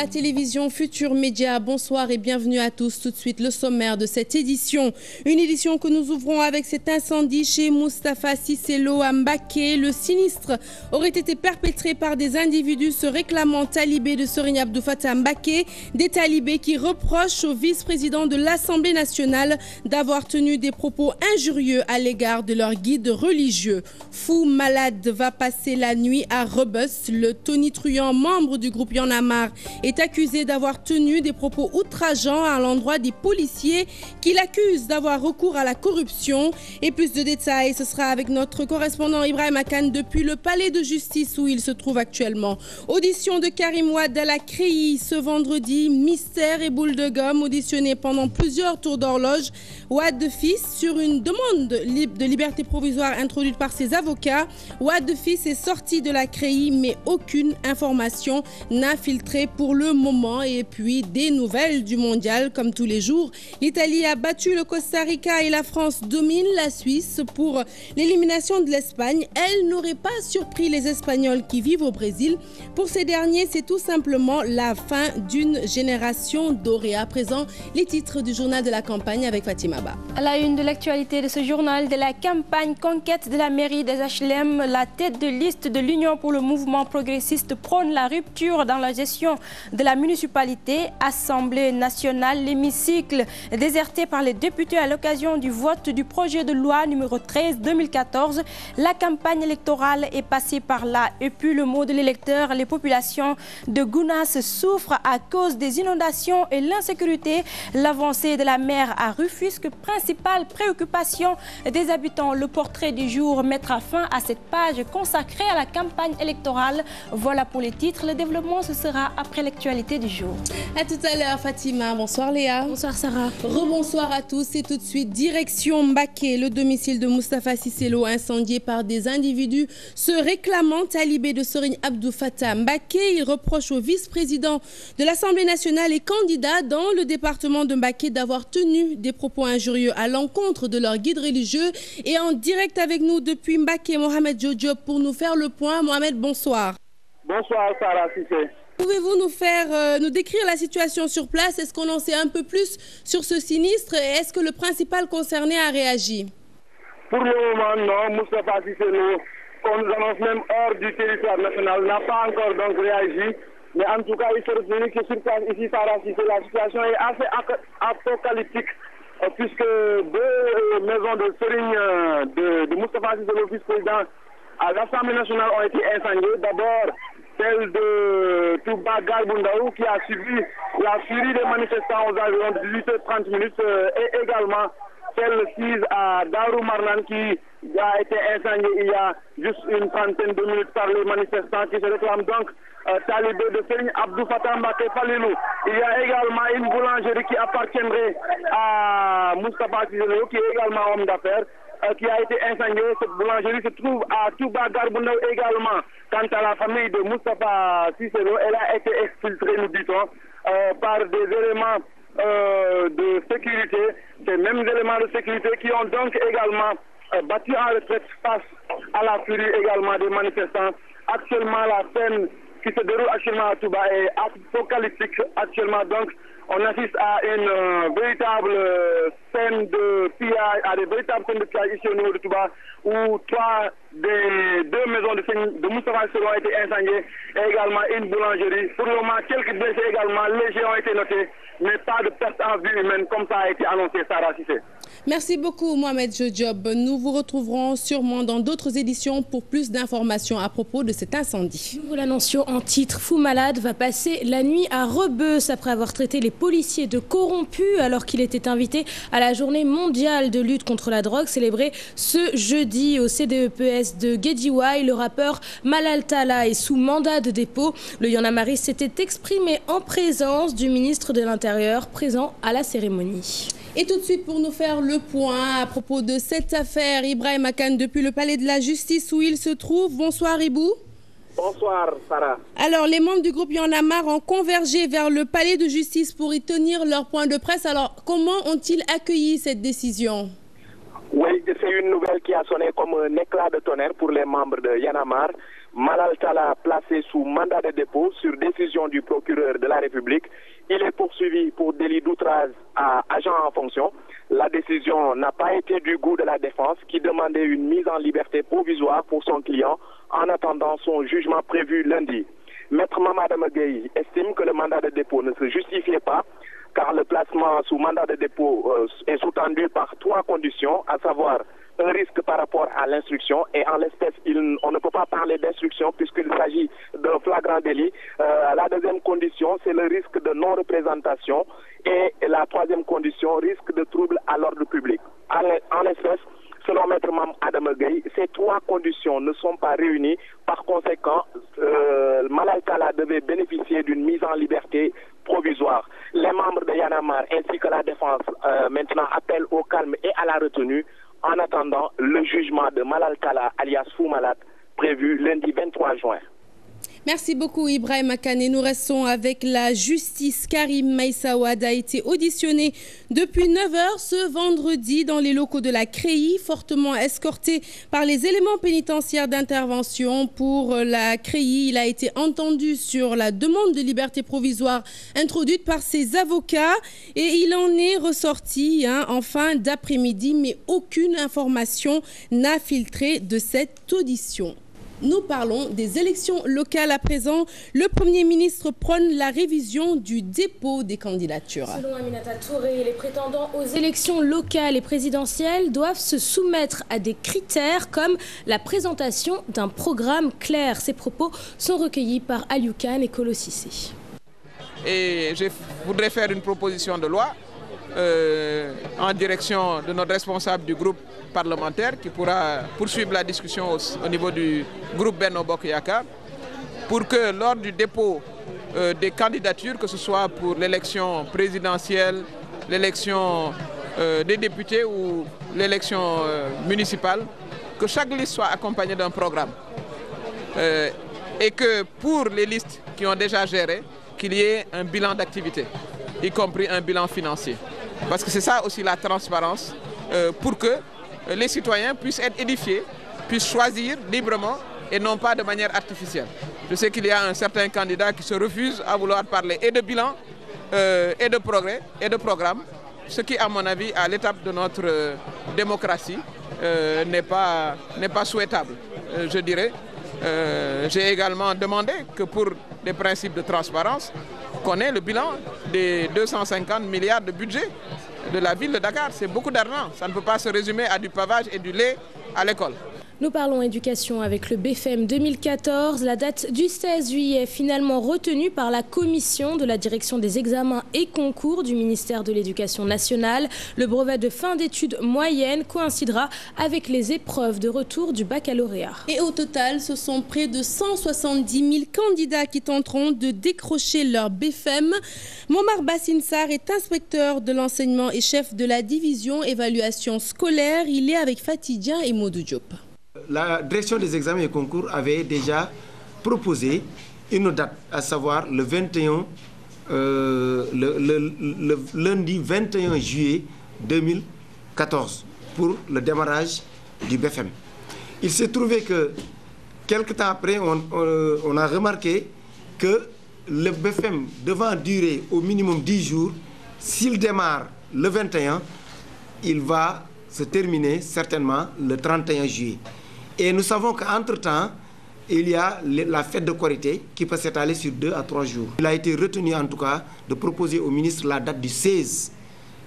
la télévision Futur Média. Bonsoir et bienvenue à tous. Tout de suite, le sommaire de cette édition. Une édition que nous ouvrons avec cet incendie chez Moustapha Cissé Lo à Mbacké. Le sinistre aurait été perpétré par des individus se réclamant talibés de Serigne Abdou Fatah Mbacké. Des talibés qui reprochent au vice-président de l'Assemblée nationale d'avoir tenu des propos injurieux à l'égard de leur guide religieux. Fou malade va passer la nuit à Rebeuss. Le tonitruant membre du groupe Y'en a marre est accusé d'avoir tenu des propos outrageants à l'endroit des policiers qui l'accusent d'avoir recours à la corruption. Et plus de détails, ce sera avec notre correspondant Ibrahim Akane depuis le palais de justice où il se trouve actuellement. Audition de Karim Wade à la CREI ce vendredi. Mystère et boule de gomme auditionné pendant plusieurs tours d'horloge. Wade fils sur une demande de liberté provisoire introduite par ses avocats. Wade fils est sorti de la CREI mais aucune information n'a filtré pour le moment. Et puis des nouvelles du mondial comme tous les jours. L'Italie a battu le Costa Rica et la France domine la Suisse pour l'élimination de l'Espagne. Elle n'aurait pas surpris les Espagnols qui vivent au Brésil. Pour ces derniers, c'est tout simplement la fin d'une génération dorée. À présent, les titres du journal de la campagne avec Fatima Ba. À la une de l'actualité de ce journal de la campagne conquête de la mairie des HLM, la tête de liste de l'Union pour le mouvement progressiste prône la rupture dans la gestion de la municipalité. Assemblée nationale, l'hémicycle déserté par les députés à l'occasion du vote du projet de loi numéro 13/2014. La campagne électorale est passée par là. Et puis le mot de l'électeur, les populations de Gounas souffrent à cause des inondations et l'insécurité. L'avancée de la mer à Rufisque, principale préoccupation des habitants. Le portrait du jour mettra fin à cette page consacrée à la campagne électorale. Voilà pour les titres. Le développement, ce sera après l'actualité du jour. À tout à l'heure, Fatima. Bonsoir Léa. Bonsoir Sarah. Rebonsoir à tous et tout de suite, direction Mbacké. Le domicile de Moustapha Cissé Lo incendié par des individus se réclamant talibés de Serigne Abdou Fatah Mbacké. Il reproche au vice-président de l'Assemblée nationale et candidat dans le département de Mbacké d'avoir tenu des propos injurieux à l'encontre de leur guide religieux. Et en direct avec nous depuis Mbacké, Mohamed Jojo pour nous faire le point. Mohamed, bonsoir. Bonsoir Sarah Cissé. Pouvez-vous nous décrire la situation sur place? Est-ce qu'on en sait un peu plus sur ce sinistre et est-ce que le principal concerné a réagi? Pour le moment, non. Moustapha Cissé Lo, qu'on nous annonce même hors du territoire national, n'a pas encore donc réagi. Mais en tout cas, il faut retenir que sur place, ici, Sarah Cissé, la situation est assez apocalyptique. Puisque deux maisons de Serigne de Moustapha Cissé Lo, vice-président à l'Assemblée nationale, ont été incendiées. D'abord, celle de Touba Garboundaou qui a suivi la furie des manifestants aux environs de 18h30 et également celle sise à Darou Marnan qui a été incendiée il y a juste une trentaine de minutes par les manifestants qui se réclament donc talibés de Serigne Abdou Fatah Mbacké Falilou. Il y a également une boulangerie qui appartiendrait à Moustapha Cissé Lo qui est également homme d'affaires qui a été incendiée. Cette boulangerie se trouve à Touba Garboundaou également. Quant à la famille de Moustapha Cissé Lo, elle a été exfiltrée, nous dit-on, par des éléments de sécurité. Ces mêmes éléments de sécurité qui ont donc également battu en retraite face à la furie également des manifestants. Actuellement, la scène qui se déroule actuellement à Touba est apocalyptique. Actuellement, donc, on assiste à une véritable scène de pillage, à des véritables scènes de pillage ici au niveau de Touba, où deux maisons de Moustapha Cissé Lo ont été incendiées et également une boulangerie. Pour le moment, quelques blessés également légers ont été notés, mais pas de perte en vie humaine comme ça a été annoncé, Sarah Cissé. Merci beaucoup Mohamed Jojob. Nous vous retrouverons sûrement dans d'autres éditions pour plus d'informations à propos de cet incendie. Nous vous l'annoncions en titre, Fou malade va passer la nuit à Rebeuss après avoir traité les policiers de corrompus alors qu'il était invité à la journée mondiale de lutte contre la drogue célébrée ce jeudi au CDEPS de Guédiawaye. Le rappeur Malal Talla est sous mandat de dépôt. Le Y'en a marre s'était exprimé en présence du ministre de l'Intérieur présent à la cérémonie. Et tout de suite pour nous faire le point à propos de cette affaire, Ibrahim Akane depuis le palais de la justice où il se trouve. Bonsoir Ibou. Bonsoir Sarah. Alors les membres du groupe Y'en a marre ont convergé vers le palais de justice pour y tenir leur point de presse. Alors comment ont-ils accueilli cette décision? Oui, c'est une nouvelle qui a sonné comme un éclat de tonnerre pour les membres de Y'en a marre. Malal Talla placé sous mandat de dépôt sur décision du procureur de la République. Il est poursuivi pour délit d'outrage à agent en fonction. La décision n'a pas été du goût de la défense qui demandait une mise en liberté provisoire pour son client en attendant son jugement prévu lundi. Maître Mamadou Gueye estime que le mandat de dépôt ne se justifiait pas car le placement sous mandat de dépôt est sous-tendu par 3 conditions, à savoir un risque par rapport à l'instruction et en l'espèce, on ne peut pas parler d'instruction puisqu'il s'agit d'un flagrant délit. La deuxième condition, c'est le risque de non-représentation et la troisième condition, risque de trouble à l'ordre public. En l'espèce, selon Maître Adama Gueye, ces 3 conditions ne sont pas réunies. Par conséquent, Malal Talla devait bénéficier d'une mise en liberté provisoire. Les membres de Y'en a marre ainsi que la défense maintenant appellent au calme et à la retenue en attendant le jugement de Malal Talla alias Fou Malade prévu lundi 23 juin. Merci beaucoup Ibrahim Akane. Nous restons avec la justice. Karim Meïssa Wade a été auditionné depuis 9h ce vendredi dans les locaux de la CREI, fortement escorté par les éléments pénitentiaires d'intervention. Pour la CREI, il a été entendu sur la demande de liberté provisoire introduite par ses avocats et il en est ressorti en fin d'après-midi, mais aucune information n'a filtré de cette audition. Nous parlons des élections locales à présent. Le Premier ministre prône la révision du dépôt des candidatures. Selon Aminata Touré, les prétendants aux élections locales et présidentielles doivent se soumettre à des critères comme la présentation d'un programme clair. Ces propos sont recueillis par Aliou Kane et Kolo Cissé. Et je voudrais faire une proposition de loi en direction de notre responsable du groupe parlementaire qui pourra poursuivre la discussion au niveau du groupe Benno Bokk Yakaar pour que lors du dépôt des candidatures, que ce soit pour l'élection présidentielle, l'élection des députés ou l'élection municipale, que chaque liste soit accompagnée d'un programme. Et que pour les listes qui ont déjà géré, qu'il y ait un bilan d'activité, y compris un bilan financier. Parce que c'est ça aussi la transparence, pour que les citoyens puissent être édifiés, puissent choisir librement et non pas de manière artificielle. Je sais qu'il y a un certain candidat qui se refuse à vouloir parler et de bilan, et de progrès, et de programme, ce qui, à mon avis, à l'étape de notre démocratie, n'est pas souhaitable, je dirais. J'ai également demandé que pour des principes de transparence, qu'on ait le bilan des 250 milliards de budget de la ville de Dakar. C'est beaucoup d'argent. Ça ne peut pas se résumer à du pavage et du lait à l'école. Nous parlons éducation avec le BFM 2014. La date du 16 juillet est finalement retenue par la commission de la direction des examens et concours du ministère de l'Éducation nationale. Le brevet de fin d'études moyennes coïncidera avec les épreuves de retour du baccalauréat. Et au total, ce sont près de 170 000 candidats qui tenteront de décrocher leur BFM. Momar Bassinsar est inspecteur de l'enseignement et chef de la division évaluation scolaire. Il est avec Fatidien et Modou Diop. La direction des examens et concours avait déjà proposé une date, à savoir le 21, le lundi 21 juillet 2014 pour le démarrage du BFM. Il s'est trouvé que quelques temps après, on a remarqué que le BFM devant durer au minimum 10 jours, s'il démarre le 21, il va se terminer certainement le 31 juillet. Et nous savons qu'entre-temps, il y a la fête de Korité qui peut s'étaler sur 2 à 3 jours. Il a été retenu en tout cas de proposer au ministre la date du 16,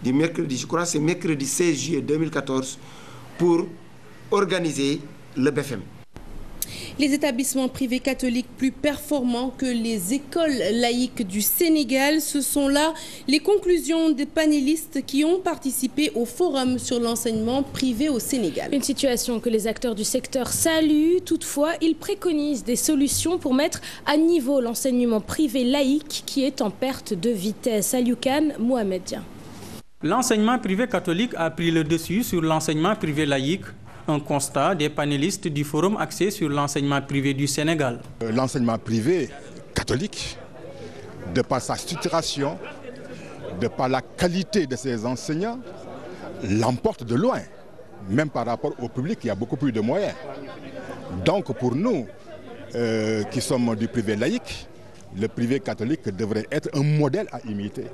du mercredi, je crois que c'est mercredi 16 juillet 2014, pour organiser le BFM. Les établissements privés catholiques plus performants que les écoles laïques du Sénégal, ce sont là les conclusions des panélistes qui ont participé au forum sur l'enseignement privé au Sénégal. Une situation que les acteurs du secteur saluent. Toutefois, ils préconisent des solutions pour mettre à niveau l'enseignement privé laïque qui est en perte de vitesse. Aliou Kane, Mohamed Dian. L'enseignement privé catholique a pris le dessus sur l'enseignement privé laïque. Un constat des panélistes du forum axé sur l'enseignement privé du Sénégal. L'enseignement privé catholique, de par sa structuration, de par la qualité de ses enseignants, l'emporte de loin, même par rapport au public qui a beaucoup plus de moyens. Donc pour nous, qui sommes du privé laïque, le privé catholique devrait être un modèle à imiter.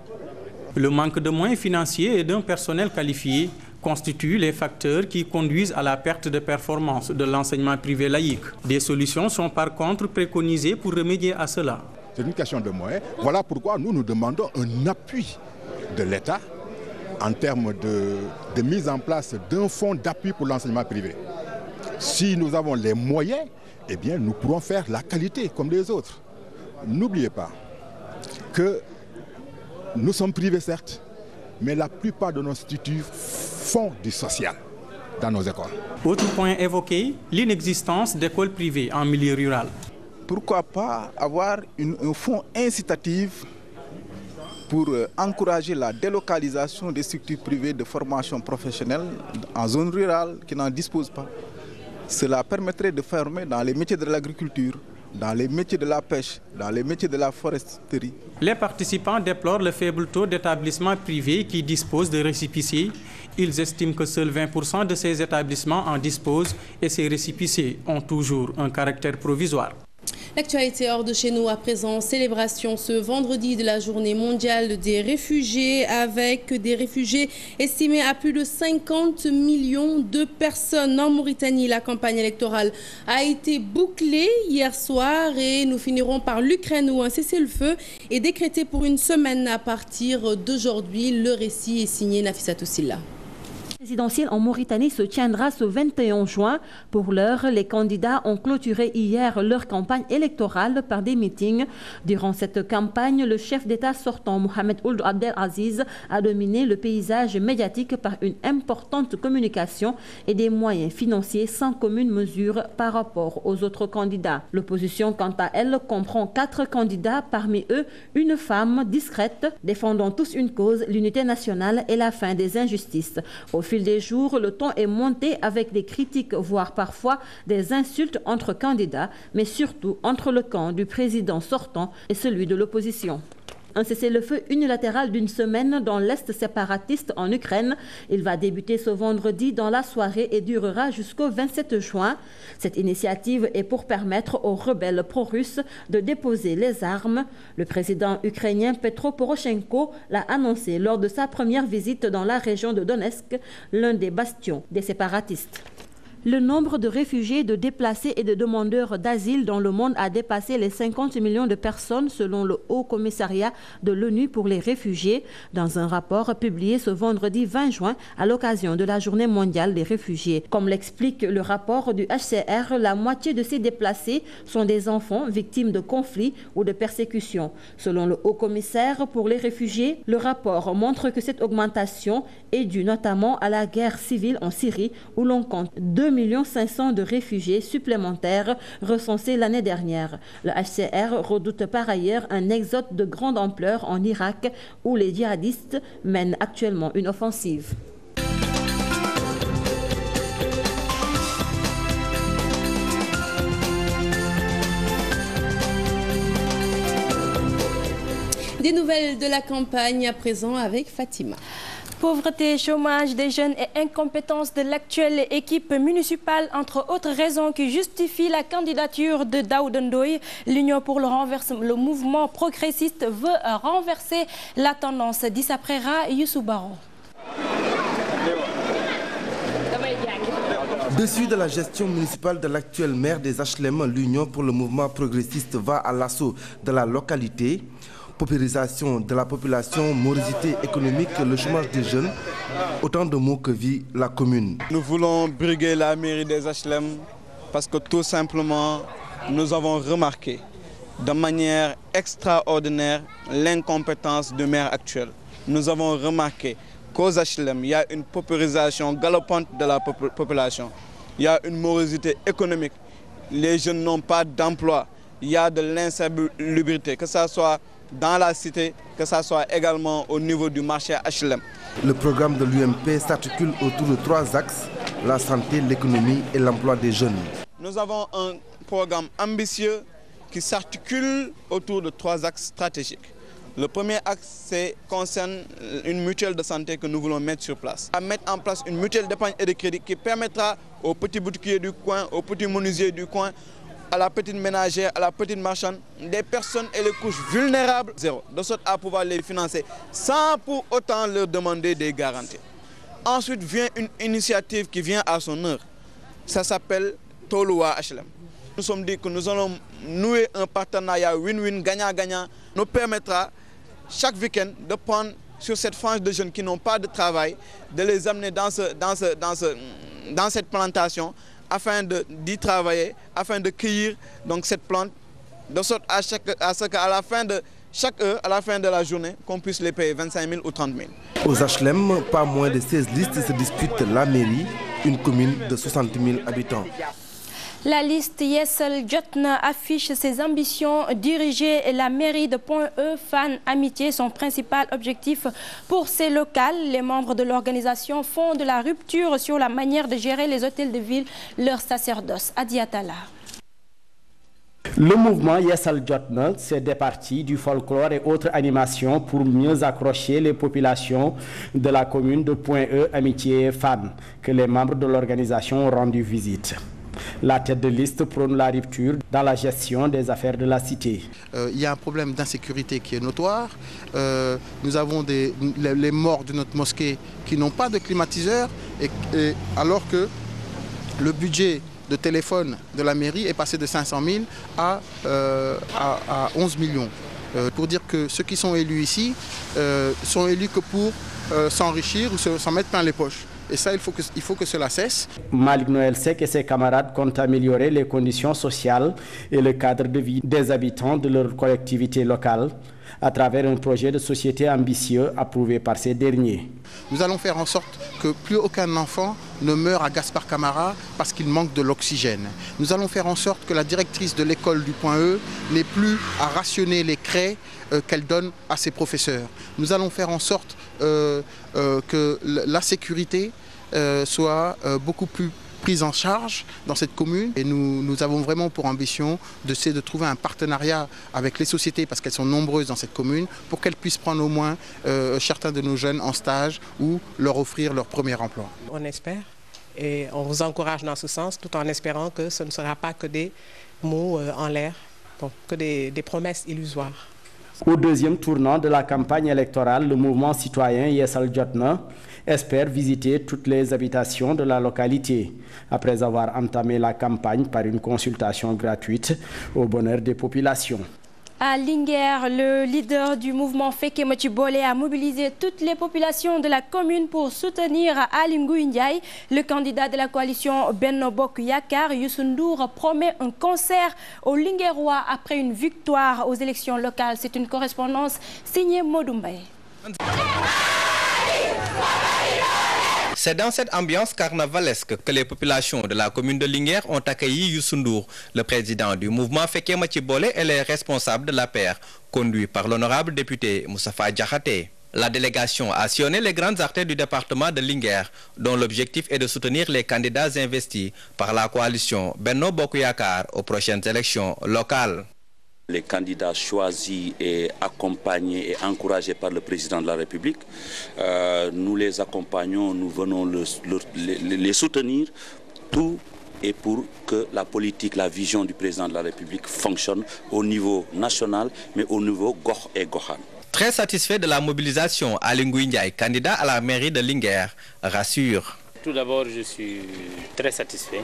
Le manque de moyens financiers et d'un personnel qualifié constituent les facteurs qui conduisent à la perte de performance de l'enseignement privé laïque. Des solutions sont par contre préconisées pour remédier à cela. C'est une question de moyens. Voilà pourquoi nous demandons un appui de l'État en termes de mise en place d'un fonds d'appui pour l'enseignement privé. Si nous avons les moyens, eh bien nous pourrons faire la qualité comme les autres. N'oubliez pas que nous sommes privés certes, mais la plupart de nos instituts font du social dans nos écoles. Autre point évoqué, l'inexistence d'écoles privées en milieu rural. Pourquoi pas avoir un fonds incitatif pour encourager la délocalisation des structures privées de formation professionnelle en zone rurale qui n'en disposent pas. Cela permettrait de former dans les métiers de l'agriculture, dans les métiers de la pêche, dans les métiers de la foresterie. Les participants déplorent le faible taux d'établissements privés qui disposent de récépissés. Ils estiment que seuls 20% de ces établissements en disposent et ces récépissés ont toujours un caractère provisoire. L'actualité hors de chez nous à présent, célébration ce vendredi de la journée mondiale des réfugiés avec des réfugiés estimés à plus de 50 millions de personnes. En Mauritanie, la campagne électorale a été bouclée hier soir et nous finirons par l'Ukraine où un cessez-le-feu est décrété pour une semaine à partir d'aujourd'hui. Le récit est signé Nafissatou Silla. La présidentielle en Mauritanie se tiendra ce 21 juin. Pour l'heure, les candidats ont clôturé hier leur campagne électorale par des meetings. Durant cette campagne, le chef d'État sortant, Mohamed Ould Abdelaziz, a dominé le paysage médiatique par une importante communication et des moyens financiers sans commune mesure par rapport aux autres candidats. L'opposition, quant à elle, comprend 4 candidats, parmi eux une femme discrète, défendant tous une cause, l'unité nationale et la fin des injustices. Au fil des jours, le ton est monté avec des critiques, voire parfois des insultes entre candidats, mais surtout entre le camp du président sortant et celui de l'opposition. Un cessez-le-feu unilatéral d'une semaine dans l'Est séparatiste en Ukraine. Il va débuter ce vendredi dans la soirée et durera jusqu'au 27 juin. Cette initiative est pour permettre aux rebelles pro-russes de déposer les armes. Le président ukrainien Petro Poroshenko l'a annoncé lors de sa première visite dans la région de Donetsk, l'un des bastions des séparatistes. Le nombre de réfugiés, de déplacés et de demandeurs d'asile dans le monde a dépassé les 50 millions de personnes selon le Haut Commissariat de l'ONU pour les réfugiés dans un rapport publié ce vendredi 20 juin à l'occasion de la Journée mondiale des réfugiés. Comme l'explique le rapport du HCR, la moitié de ces déplacés sont des enfants victimes de conflits ou de persécutions. Selon le Haut Commissaire pour les réfugiés, le rapport montre que cette augmentation est due notamment à la guerre civile en Syrie où l'on compte 2,5 millions de réfugiés supplémentaires recensés l'année dernière. Le HCR redoute par ailleurs un exode de grande ampleur en Irak où les djihadistes mènent actuellement une offensive. Des nouvelles de la campagne à présent avec Fatima. Pauvreté, chômage des jeunes et incompétence de l'actuelle équipe municipale, entre autres raisons qui justifient la candidature de Daoud Ndoye. L'Union pour le renversement, le mouvement progressiste veut renverser la tendance. D'Issa Prera, Youssou Baro. Dessus de la gestion municipale de l'actuel maire des HLM, l'Union pour le mouvement progressiste va à l'assaut de la localité. Paupérisation de la population, morosité économique, le chômage des jeunes, autant de mots que vit la commune. Nous voulons briguer la mairie des HLM parce que tout simplement, nous avons remarqué de manière extraordinaire l'incompétence du maire actuel. Nous avons remarqué qu'aux HLM, il y a une paupérisation galopante de la population. Il y a une morosité économique. Les jeunes n'ont pas d'emploi. Il y a de l'insalubrité, que ce soit dans la cité, que ce soit également au niveau du marché HLM. Le programme de l'UMP s'articule autour de 3 axes, la santé, l'économie et l'emploi des jeunes. Nous avons un programme ambitieux qui s'articule autour de 3 axes stratégiques. Le premier axe concerne une mutuelle de santé que nous voulons mettre sur place. À mettre en place une mutuelle d'épargne et de crédit qui permettra aux petits boutiquiers du coin, aux petits menuisiers du coin, à la petite ménagère, à la petite marchande, des personnes et les couches vulnérables, zéro, de sorte à pouvoir les financer sans pour autant leur demander des garanties. Ensuite vient une initiative qui vient à son heure. Ça s'appelle Toloa HLM. Nous sommes dit que nous allons nouer un partenariat win-win, gagnant-gagnant, nous permettra chaque week-end de prendre sur cette frange de jeunes qui n'ont pas de travail, de les amener dans cette plantation afin d'y travailler, afin de cueillir donc, cette plante, de sorte à ce qu'à la fin de chaque heure, à la fin de la journée, qu'on puisse les payer 25 000 ou 30 000. Aux HLM, pas moins de 16 listes se disputent la mairie, une commune de 60 000 habitants. La liste Yessel Jotna affiche ses ambitions. Diriger la mairie de Point-E, Fann Amitié, son principal objectif pour ces locales. Les membres de l'organisation font de la rupture sur la manière de gérer les hôtels de ville, leur sacerdoce. Adiatala. Le mouvement Yessal Jotna s'est départi du folklore et autres animations pour mieux accrocher les populations de la commune de Point-E, Amitié et Fann, que les membres de l'organisation ont rendu visite. La tête de liste prône la rupture dans la gestion des affaires de la cité. Il y a un problème d'insécurité qui est notoire. Nous avons les morts de notre mosquée qui n'ont pas de climatiseur, alors que le budget de téléphone de la mairie est passé de 500 000 à 11 millions. Pour dire que ceux qui sont élus ici sont élus que pour s'enrichir ou s'en mettre plein les poches. Et ça, il faut que cela cesse. Malik Noël Sek et ses camarades comptent améliorer les conditions sociales et le cadre de vie des habitants de leur collectivité locale à travers un projet de société ambitieux approuvé par ces derniers. Nous allons faire en sorte que plus aucun enfant ne meure à Gaspard Camara parce qu'il manque de l'oxygène. Nous allons faire en sorte que la directrice de l'école du Point-E n'ait plus à rationner les craies qu'elle donne à ses professeurs. Nous allons faire en sorte que la sécurité soit beaucoup plus prise en charge dans cette commune. Et nous avons vraiment pour ambition de trouver un partenariat avec les sociétés, parce qu'elles sont nombreuses dans cette commune, pour qu'elles puissent prendre au moins certains de nos jeunes en stage ou leur offrir leur premier emploi. On espère et on vous encourage dans ce sens, tout en espérant que ce ne sera pas que des mots en l'air, que des promesses illusoires. Au deuxième tournant de la campagne électorale, le mouvement citoyen Yessal Jotna espère visiter toutes les habitations de la localité, après avoir entamé la campagne par une consultation gratuite au bonheur des populations. À Linguère, le leader du mouvement Fekema Tchibole a mobilisé toutes les populations de la commune pour soutenir Aly Ngouille Ndiaye. Le candidat de la coalition Benno Bokk Yakaar, Youssou Ndour, promet un concert aux Linguérois après une victoire aux élections locales. C'est une correspondance signée Modou Mbaye. C'est dans cette ambiance carnavalesque que les populations de la commune de Linguère ont accueilli Youssou Ndour, le président du mouvement Fekema Tchibole et les responsables de l'APR, conduit par l'honorable député Moustapha Diakhaté. La délégation a sillonné les grandes artères du département de Linguère, dont l'objectif est de soutenir les candidats investis par la coalition Benno Bokk Yakaar aux prochaines élections locales. Les candidats choisis et accompagnés et encouragés par le président de la République, nous les accompagnons, nous venons les soutenir, tout et pour que la politique, la vision du président de la République fonctionne au niveau national, mais au niveau Gox et Goxan. Très satisfait de la mobilisation, Aly Ngouille Ndiaye, candidat à la mairie de Linguère, rassure. Tout d'abord, je suis très satisfait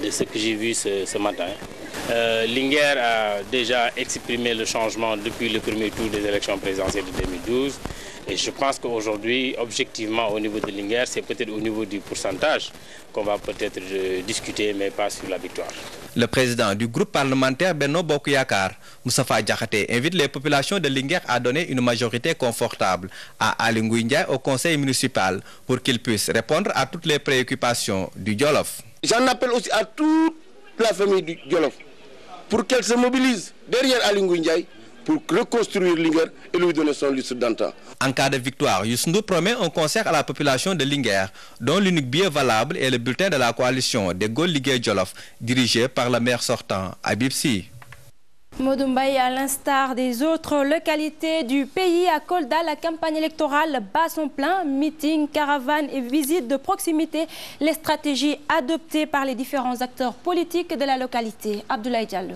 de ce que j'ai vu ce matin. Linguère a déjà exprimé le changement depuis le premier tour des élections présidentielles de 2012. Et je pense qu'aujourd'hui, objectivement, au niveau de Linguère, c'est peut-être au niveau du pourcentage qu'on va peut-être discuter, mais pas sur la victoire. Le président du groupe parlementaire Benno Bokk Yakaar, Moustapha Diakhaté, invite les populations de Linguère à donner une majorité confortable à Aly Ngouille Ndiaye au conseil municipal pour qu'il puisse répondre à toutes les préoccupations du Djolof. J'en appelle aussi à toute la famille du Djolof pour qu'elle se mobilise derrière Aly Ngouille Ndiaye pour reconstruire Linguère et lui donner son lustre d'antan. En cas de victoire, Youssou Ndour promet un concert à la population de Linguère, dont l'unique billet valable est le bulletin de la coalition des Gaules Ligue Djolof, dirigé par le maire sortant, Habib Sy. Modumbaï, à l'instar des autres localités du pays, à Kolda, la campagne électorale bat son plein. Meetings, caravanes et visites de proximité, les stratégies adoptées par les différents acteurs politiques de la localité. Abdoulaye Diallo.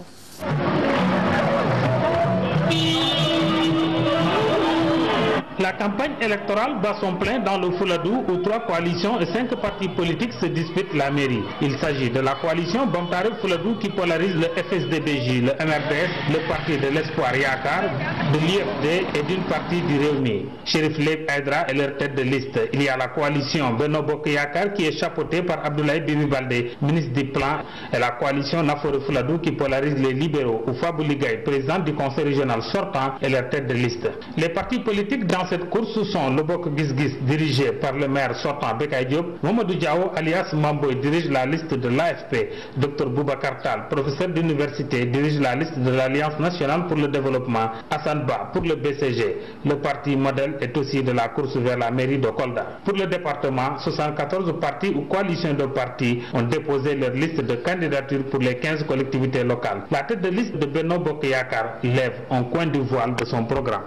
La campagne électorale bat son plein dans le Fouladou où 3 coalitions et 5 partis politiques se disputent la mairie. Il s'agit de la coalition Bamtare Fouladou qui polarise le FSDBJ, le MRDS, le parti de l'Espoir Yakar, de l'IFD et d'une partie du Réumi. Chérif Leb Aydra est leur tête de liste. Il y a la coalition Benno Bokk Yakar qui est chapeautée par Abdoulaye Bibi Baldé, ministre du Plan, et la coalition Nafore Fouladou qui polarise les libéraux où Fabou Ligay, président du conseil régional sortant, est leur tête de liste. Les partis politiques dans cette course sont le Bokk Gis Gis dirigé par le maire sortant Bekay Diop, Mamadou Diao alias Mamboy dirige la liste de l'AFP, Dr Boubacar Tal, professeur d'université, dirige la liste de l'Alliance nationale pour le développement, Hassan Ba pour le BCG. Le parti modèle est aussi de la course vers la mairie de Kolda. Pour le département, 74 partis ou coalitions de partis ont déposé leur liste de candidatures pour les 15 collectivités locales. La tête de liste de Benno Bokk Yakar lève un coin du voile de son programme.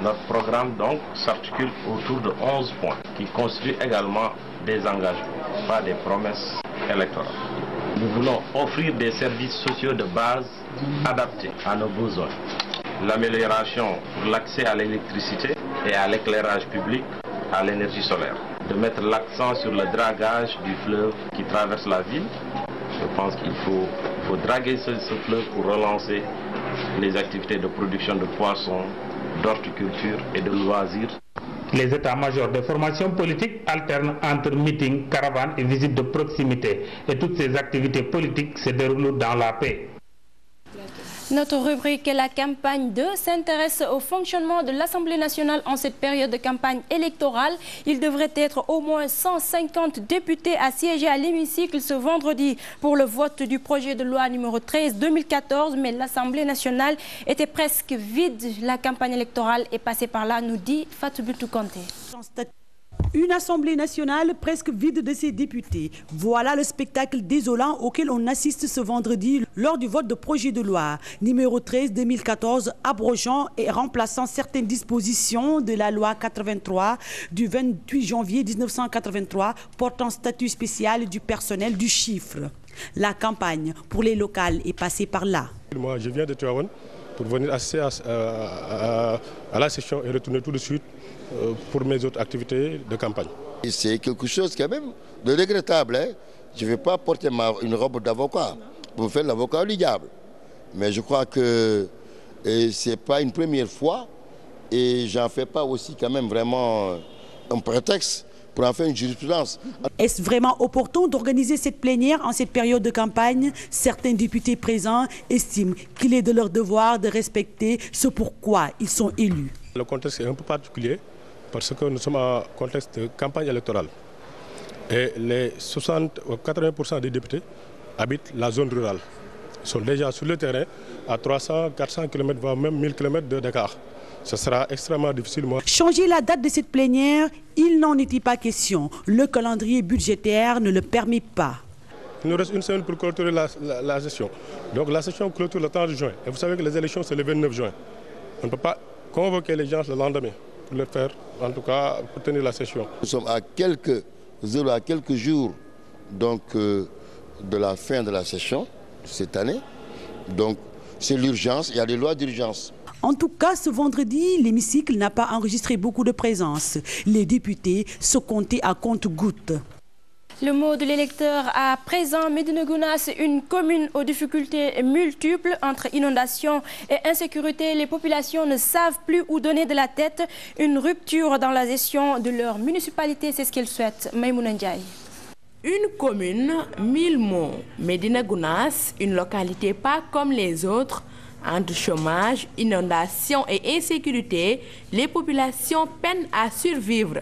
Notre programme donc s'articule autour de 11 points qui constituent également des engagements, pas des promesses électorales. Nous voulons offrir des services sociaux de base adaptés à nos besoins. L'amélioration pour l'accès à l'électricité et à l'éclairage public, à l'énergie solaire. De mettre l'accent sur le dragage du fleuve qui traverse la ville. Je pense qu'il faut draguer ce fleuve pour relancer les activités de production de poissons, d'horticulture et de loisirs. Les états-majors de formation politique alternent entre meetings, caravanes et visites de proximité. Et toutes ces activités politiques se déroulent dans la paix. Notre rubrique La campagne 2 s'intéresse au fonctionnement de l'Assemblée nationale en cette période de campagne électorale. Il devrait être au moins 150 députés à siéger à l'hémicycle ce vendredi pour le vote du projet de loi numéro 13/2014, mais l'Assemblée nationale était presque vide. La campagne électorale est passée par là, nous dit Fatou Bintou Konté. Une Assemblée nationale presque vide de ses députés. Voilà le spectacle désolant auquel on assiste ce vendredi lors du vote de projet de loi numéro 13/2014 abrogeant et remplaçant certaines dispositions de la loi 83 du 28 janvier 1983 portant statut spécial du personnel du chiffre. La campagne pour les locales est passée par là. Moi, je viens de Tivaouane pour venir assister à la session et retourner tout de suite pour mes autres activités de campagne. C'est quelque chose quand même de regrettable. Hein? Je ne vais pas porter une robe d'avocat pour faire l'avocat du diable. Mais je crois que ce n'est pas une première fois et j'en fais pas aussi quand même vraiment un prétexte pour en faire une jurisprudence. Est-ce vraiment opportun d'organiser cette plénière en cette période de campagne? Certains députés présents estiment qu'il est de leur devoir de respecter ce pourquoi ils sont élus. Le contexte est un peu particulier parce que nous sommes en contexte de campagne électorale. Et les 60 ou 80% des députés habitent la zone rurale. Ils sont déjà sur le terrain à 300, 400 km, voire même 1000 km d'écart. Ce sera extrêmement difficile. Changer la date de cette plénière, il n'en était pas question. Le calendrier budgétaire ne le permet pas. Il nous reste une semaine pour clôturer la session. Donc la session clôture le 30 juin. Et vous savez que les élections, c'est le 29 juin. On ne peut pas convoquer les gens le lendemain pour le faire, en tout cas pour tenir la session. Nous sommes à quelques heures, à quelques jours donc, de la fin de la session cette année. Donc c'est l'urgence, il y a des lois d'urgence. En tout cas, ce vendredi, l'hémicycle n'a pas enregistré beaucoup de présence. Les députés se comptaient à compte-gouttes. Le mot de l'électeur à présent, Médina Gounass, une commune aux difficultés multiples entre inondations et insécurité. Les populations ne savent plus où donner de la tête. Une rupture dans la gestion de leur municipalité, c'est ce qu'ils souhaitent. Maïmouna Ndiaye. Une commune, 1000 mots. Médina Gounass, une localité pas comme les autres. Entre chômage, inondations et insécurité, les populations peinent à survivre.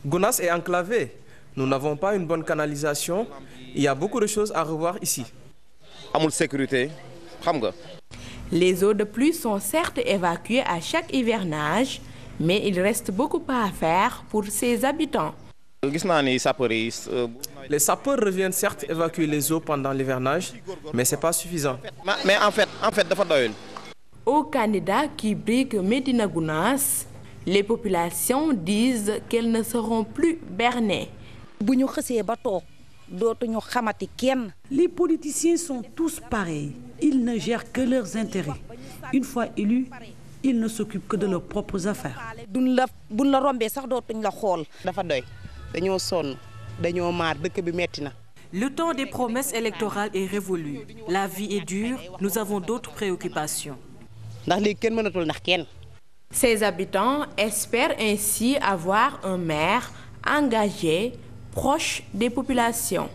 Gounass est enclavé. Nous n'avons pas une bonne canalisation. Il y a beaucoup de choses à revoir ici. Les eaux de pluie sont certes évacuées à chaque hivernage, mais il reste beaucoup à faire pour ses habitants. Les sapeurs reviennent certes évacuer les eaux pendant l'hivernage, mais ce n'est pas suffisant. Mais en fait, aux candidats qui briguent Médina Gounass, les populations disent qu'elles ne seront plus bernées. Les politiciens sont tous pareils. Ils ne gèrent que leurs intérêts. Une fois élus, ils ne s'occupent que de leurs propres affaires. Le temps des promesses électorales est révolu. La vie est dure, nous avons d'autres préoccupations. Ces habitants espèrent ainsi avoir un maire engagé, proche des populations.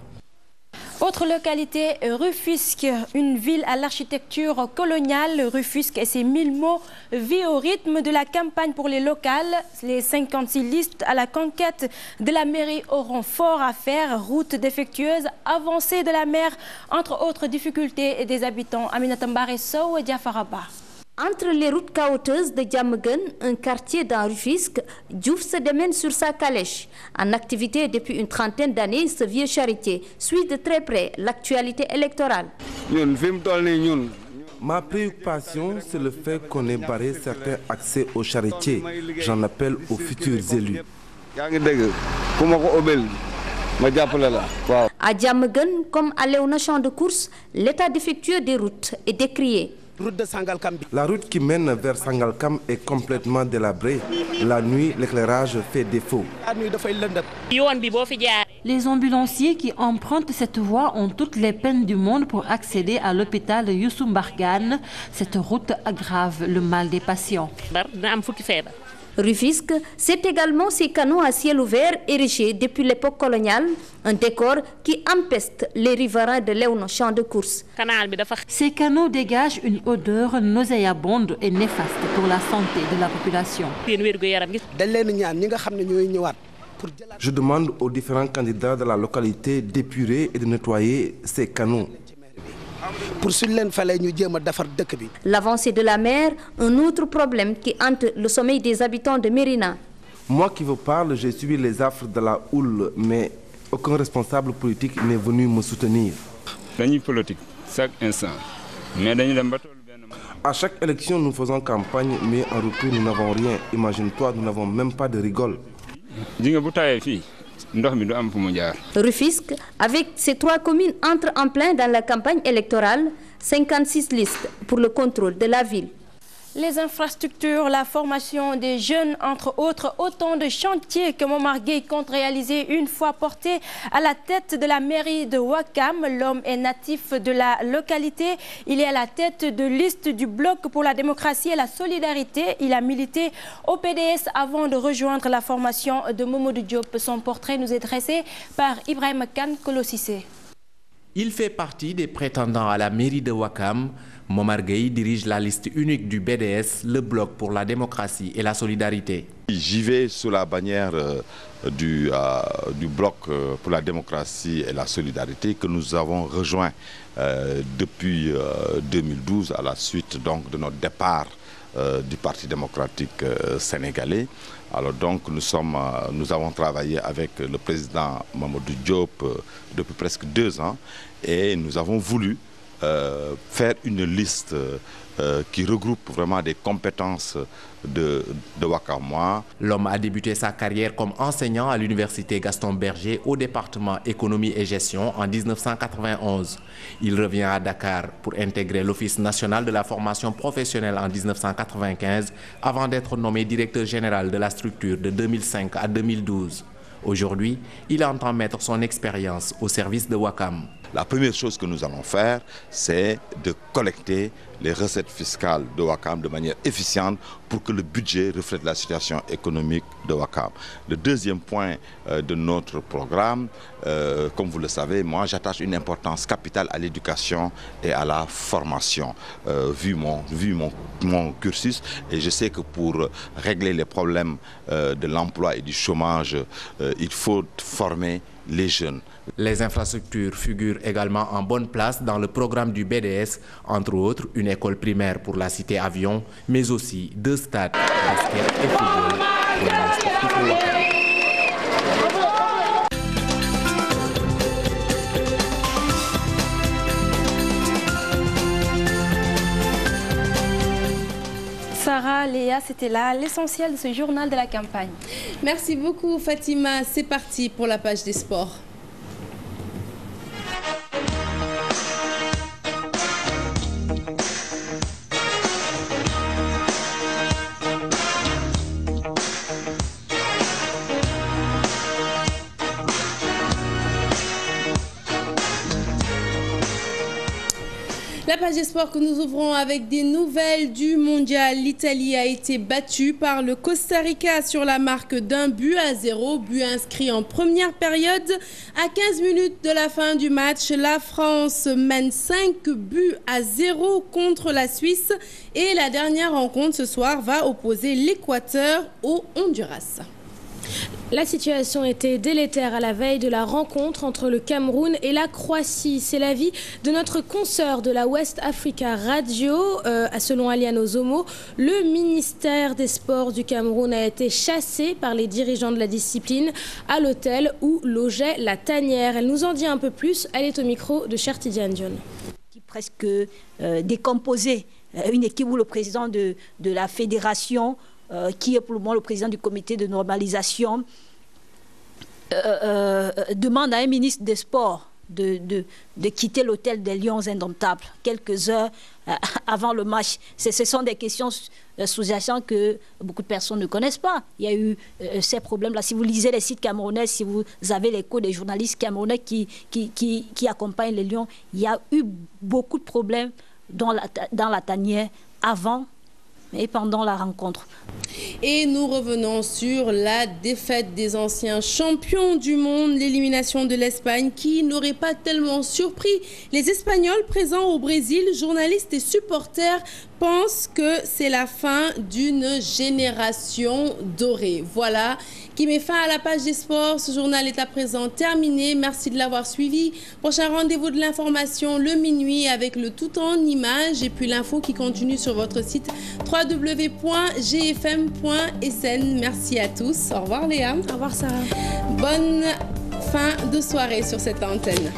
Autre localité, Rufisque, une ville à l'architecture coloniale. Rufisque et ses 1000 mots vivent au rythme de la campagne pour les locales. Les 56 listes à la conquête de la mairie auront fort à faire. Route défectueuse, avancée de la mer, entre autres difficultés des habitants. Aminata Mbaresso et Diafaraba. Entre les routes caouteuses de Diamaguène, un quartier dans Rufisque, Diouf se démène sur sa calèche. En activité depuis une trentaine d'années, ce vieux charretier suit de très près l'actualité électorale. Ma préoccupation, c'est le fait qu'on ait barré certains accès aux charretiers. J'en appelle aux futurs élus. À Diamaguène, comme à Léona Champ de course, l'état défectueux des routes est décrié. La route qui mène vers Sangalkam est complètement délabrée. La nuit, l'éclairage fait défaut. Les ambulanciers qui empruntent cette voie ont toutes les peines du monde pour accéder à l'hôpital Youssou Mbargane. Cette route aggrave le mal des patients. Rufisque, c'est également ces canaux à ciel ouvert érigés depuis l'époque coloniale, un décor qui empeste les riverains de Léona Champ de course. Ces canaux dégagent une odeur nauséabonde et néfaste pour la santé de la population. Je demande aux différents candidats de la localité d'épurer et de nettoyer ces canaux. L'avancée de la mer, un autre problème qui hante le sommeil des habitants de Mérina. Moi qui vous parle, j'ai suivi les affres de la houle, mais aucun responsable politique n'est venu me soutenir. À chaque élection, nous faisons campagne, mais en retour, nous n'avons rien. Imagine-toi, nous n'avons même pas de rigole. Rufisque, avec ces 3 communes, entre en plein dans la campagne électorale, 56 listes pour le contrôle de la ville. Les infrastructures, la formation des jeunes, entre autres, autant de chantiers que Momar Gueye compte réaliser une fois porté à la tête de la mairie de Ouakam. L'homme est natif de la localité. Il est à la tête de liste du Bloc pour la démocratie et la solidarité. Il a milité au PDS avant de rejoindre la formation de Momodou Diop. Son portrait nous est dressé par Ibrahim Khan Kolossissé. Il fait partie des prétendants à la mairie de Ouakam. Momar Gueye dirige la liste unique du BDS, le Bloc pour la démocratie et la solidarité. J'y vais sous la bannière du Bloc pour la démocratie et la solidarité que nous avons rejoint depuis 2012 à la suite donc, de notre départ du Parti démocratique sénégalais. Alors donc nous avons travaillé avec le président Mamadou Diop depuis presque 2 ans et nous avons voulu faire une liste qui regroupe vraiment des compétences de Ouakamois. L'homme a débuté sa carrière comme enseignant à l'université Gaston Berger au département économie et gestion en 1991. Il revient à Dakar pour intégrer l'Office national de la formation professionnelle en 1995 avant d'être nommé directeur général de la structure de 2005 à 2012. Aujourd'hui, il entend mettre son expérience au service de Ouakam. La première chose que nous allons faire, c'est de collecter les recettes fiscales de Ouakam de manière efficiente pour que le budget reflète la situation économique de Ouakam. Le deuxième point de notre programme, comme vous le savez, moi j'attache une importance capitale à l'éducation et à la formation, vu mon cursus. Et je sais que pour régler les problèmes de l'emploi et du chômage, il faut former les jeunes. Les infrastructures figurent également en bonne place dans le programme du BDS, entre autres une école primaire pour la cité avion, mais aussi 2 stades, basket et football pour les sportifs. Sarah, Léa, c'était là l'essentiel de ce journal de la campagne. Merci beaucoup Fatima. C'est parti pour la page des sports. La page des sports que nous ouvrons avec des nouvelles du mondial. L'Italie a été battue par le Costa Rica sur la marque d'1-0. But inscrit en première période. À 15 minutes de la fin du match, la France mène 5-0 contre la Suisse. Et la dernière rencontre ce soir va opposer l'Équateur au Honduras. La situation était délétère à la veille de la rencontre entre le Cameroun et la Croatie. C'est l'avis de notre consoeur de la West Africa Radio. Selon Aliane Ozomo, le ministère des Sports du Cameroun a été chassé par les dirigeants de la discipline à l'hôtel où logeait la tanière. Elle nous en dit un peu plus. Elle est au micro de Cher Tidiane Dione. Qui presque décomposé. Une équipe où le président de la fédération qui est pour le moment le président du comité de normalisation, demande à un ministre des Sports de quitter l'hôtel des Lions Indomptables quelques heures avant le match. Ce sont des questions sous-jacentes que beaucoup de personnes ne connaissent pas. Il y a eu ces problèmes-là. Si vous lisez les sites camerounais, si vous avez l'écho des journalistes camerounais qui accompagnent les Lions, il y a eu beaucoup de problèmes dans la tanière avant et pendant la rencontre. Et nous revenons sur la défaite des anciens champions du monde, l'élimination de l'Espagne qui n'aurait pas tellement surpris les Espagnols présents au Brésil. Journalistes et supporters pensent que c'est la fin d'une génération dorée. Voilà qui met fin à la page des sports. Ce journal est à présent terminé. Merci de l'avoir suivi. Prochain rendez-vous de l'information le minuit avec le tout en images et puis l'info qui continue sur votre site www.gfm.sn. Merci à tous. Au revoir Léa. Au revoir Sarah. Bonne fin de soirée sur cette antenne.